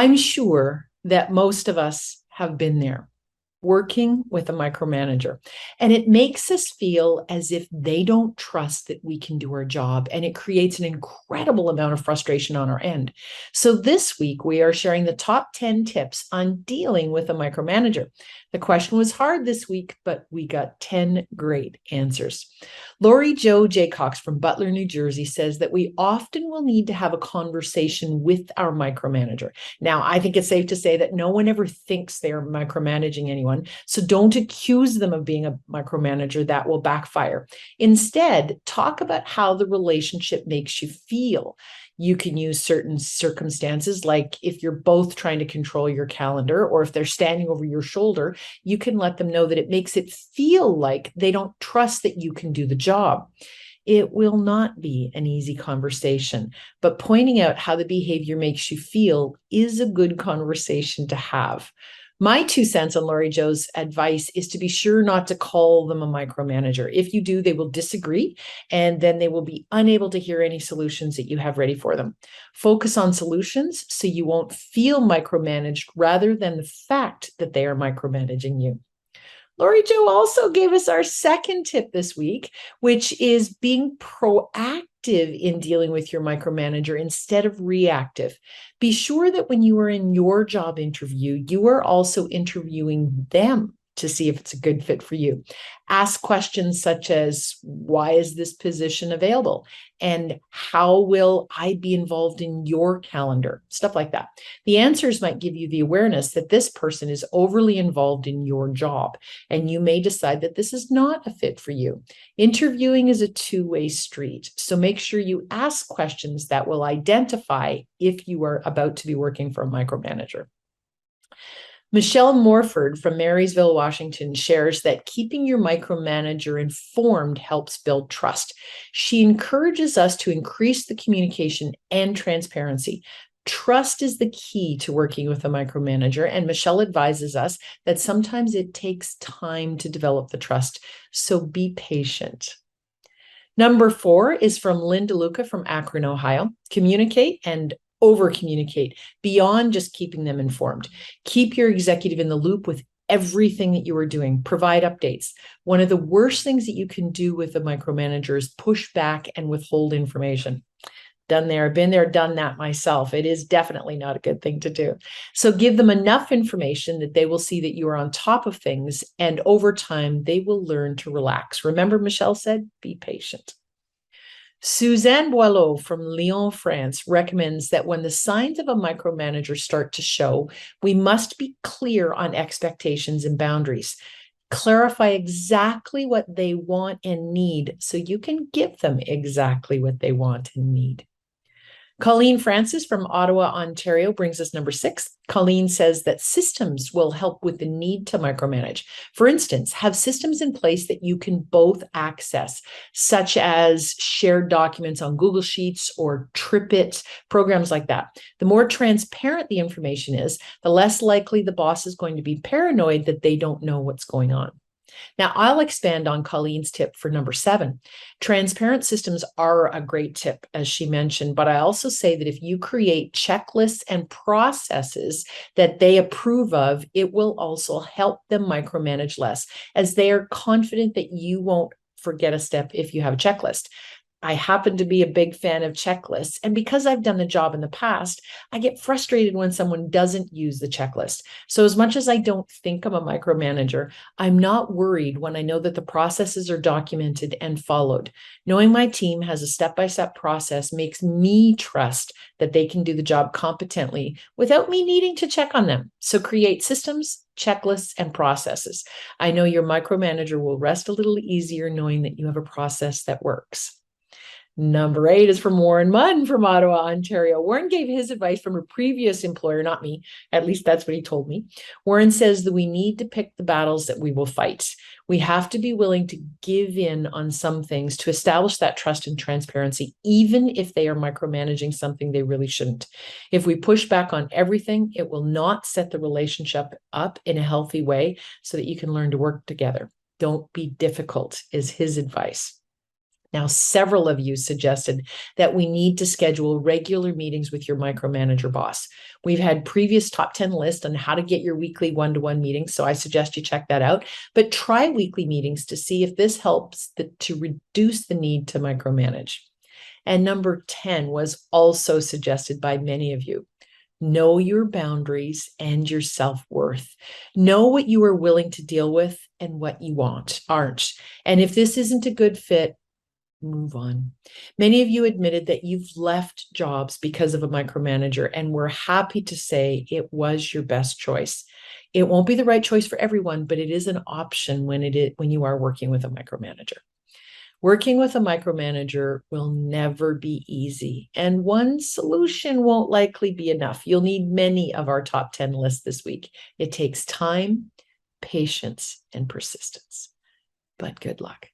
I'm sure that most of us have been there working with a micromanager, and it makes us feel as if they don't trust that we can do our job, and it creates an incredible amount of frustration on our end. So this week we are sharing the top 10 tips on dealing with a micromanager. The question was hard this week, but we got 10 great answers. Lori Jo Jaycox from Butler, New Jersey says that we often will need to have a conversation with our micromanager. Now, I think it's safe to say that no one ever thinks they're micromanaging anyone, so don't accuse them of being a micromanager. That will backfire. Instead, talk about how the relationship makes you feel. You can use certain circumstances, like if you're both trying to control your calendar, or if they're standing over your shoulder, you can let them know that it makes it feel like they don't trust that you can do the job. It will not be an easy conversation, but pointing out how the behavior makes you feel is a good conversation to have. My 2 cents on Lori Jo's advice is to be sure not to call them a micromanager. If you do, they will disagree, and then they will be unable to hear any solutions that you have ready for them. Focus on solutions so you won't feel micromanaged rather than the fact that they are micromanaging you. Lori Jo also gave us our second tip this week, which is being proactive in dealing with your micromanager instead of reactive. Be sure that when you are in your job interview, you are also interviewing them to see if it's a good fit for you. Ask questions such as, why is this position available? And how will I be involved in your calendar? Stuff like that. The answers might give you the awareness that this person is overly involved in your job, and you may decide that this is not a fit for you. Interviewing is a two-way street, so make sure you ask questions that will identify if you are about to be working for a micromanager. Michelle Morford from Marysville, Washington shares that keeping your micromanager informed helps build trust. She encourages us to increase the communication and transparency. Trust is the key to working with a micromanager, and Michelle advises us that sometimes it takes time to develop the trust, so be patient. Number 4 is from Linda Luca from Akron, Ohio. Communicate and over communicate beyond just keeping them informed. Keep your executive in the loop with everything that you are doing. Provide updates. One of the worst things that you can do with a micromanager is push back and withhold information. Done there, been there, done that myself. It is definitely not a good thing to do. So give them enough information that they will see that you are on top of things, and over time, they will learn to relax. Remember, Michelle said, be patient. Suzanne Boileau from Lyon, France recommends that when the signs of a micromanager start to show, we must be clear on expectations and boundaries. Clarify exactly what they want and need so you can give them exactly what they want and need. Colleen Francis from Ottawa, Ontario brings us number 6. Colleen says that systems will help with the need to micromanage. For instance, have systems in place that you can both access, such as shared documents on Google Sheets or TripIt, programs like that. The more transparent the information is, the less likely the boss is going to be paranoid that they don't know what's going on. Now, I'll expand on Colleen's tip for number 7. Transparent systems are a great tip, as she mentioned, but I also say that if you create checklists and processes that they approve of, it will also help them micromanage less, as they are confident that you won't forget a step if you have a checklist. I happen to be a big fan of checklists. And because I've done the job in the past, I get frustrated when someone doesn't use the checklist. So as much as I don't think I'm a micromanager, I'm not worried when I know that the processes are documented and followed. Knowing my team has a step-by-step process makes me trust that they can do the job competently without me needing to check on them. So create systems, checklists, and processes. I know your micromanager will rest a little easier knowing that you have a process that works. Number 8 is from Warren Munn from Ottawa, Ontario. Warren gave his advice from a previous employer, not me. At least that's what he told me. Warren says that we need to pick the battles that we will fight. We have to be willing to give in on some things to establish that trust and transparency, even if they are micromanaging something they really shouldn't. If we push back on everything, it will not set the relationship up in a healthy way so that you can learn to work together. Don't be difficult, is his advice. Now, several of you suggested that we need to schedule regular meetings with your micromanager boss. We've had previous top 10 lists on how to get your weekly one-to-one meetings, so I suggest you check that out. But try weekly meetings to see if this helps to reduce the need to micromanage. And number 10 was also suggested by many of you. Know your boundaries and your self-worth. Know what you are willing to deal with and what you aren't. And if this isn't a good fit, move on. Many of you admitted that you've left jobs because of a micromanager, and we're happy to say it was your best choice. It won't be the right choice for everyone, but it is an option when you are working with a micromanager. Working with a micromanager will never be easy, and one solution won't likely be enough. You'll need many of our top 10 lists this week. It takes time, patience, and persistence. But good luck.